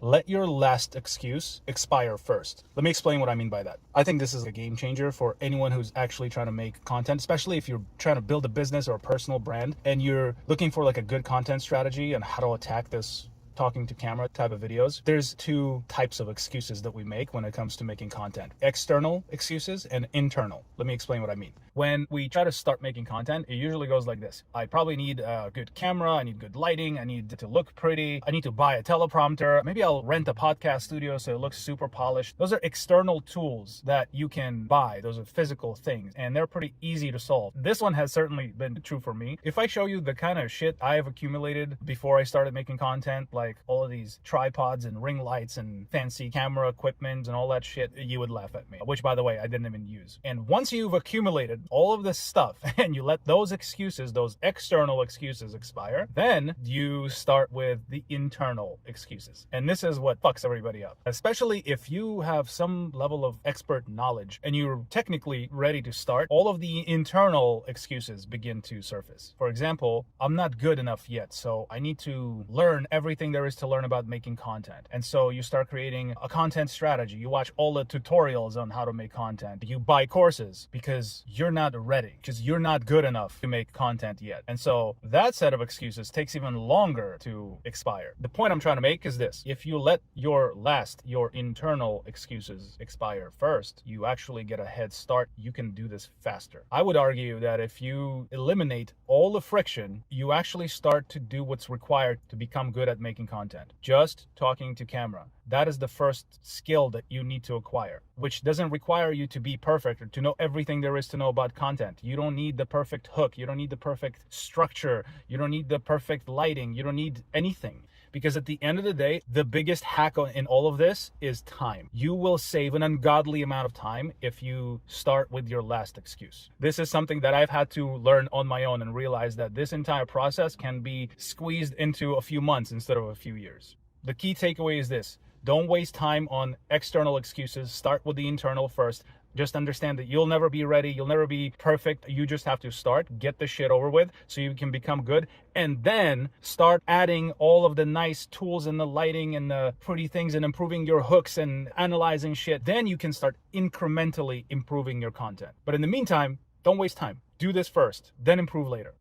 let your last excuse expire first. Let me explain what I mean by that. I think this is a game changer for anyone who's actually trying to make content, especially if you're trying to build a business or a personal brand and you're looking for like a good content strategy and how to attack this talking to camera type of videos. There's two types of excuses that we make when it comes to making content: external excuses and internal. Let me explain what I mean. When we try to start making content, it usually goes like this: I probably need a good camera, I need good lighting, I need it to look pretty, I need to buy a teleprompter, maybe I'll rent a podcast studio so it looks super polished. Those are external tools that you can buy. Those are physical things and they're pretty easy to solve. This one has certainly been true for me. If I show you the kind of shit I have accumulated before I started making content, like all of these tripods and ring lights and fancy camera equipment and all that shit, you would laugh at me, which by the way, I didn't even use. And once you've accumulated all of this stuff and you let those excuses, those external excuses expire, then you start with the internal excuses. And this is what fucks everybody up, especially if you have some level of expert knowledge and you're technically ready to start. All of the internal excuses begin to surface. For example, I'm not good enough yet, so I need to learn everything there is to learn about making content. And so you start creating a content strategy. You watch all the tutorials on how to make content. You buy courses because you're not ready, because you're not good enough to make content yet. And so that set of excuses takes even longer to expire. The point I'm trying to make is this: if you let your internal excuses expire first, you actually get a head start. You can do this faster. I would argue that if you eliminate all the friction, you actually start to do what's required to become good at making content. Just talking to camera. That is the first skill that you need to acquire, which doesn't require you to be perfect or to know everything there is to know about content. You don't need the perfect hook. You don't need the perfect structure. You don't need the perfect lighting. You don't need anything. Because at the end of the day, the biggest hack in all of this is time. You will save an ungodly amount of time if you start with your last excuse. This is something that I've had to learn on my own and realize that this entire process can be squeezed into a few months instead of a few years. The key takeaway is this: don't waste time on external excuses. Start with the internal first. Just understand that you'll never be ready. You'll never be perfect. You just have to start, get the shit over with so you can become good, and then start adding all of the nice tools and the lighting and the pretty things and improving your hooks and analyzing shit. Then you can start incrementally improving your content. But in the meantime, don't waste time. Do this first, then improve later.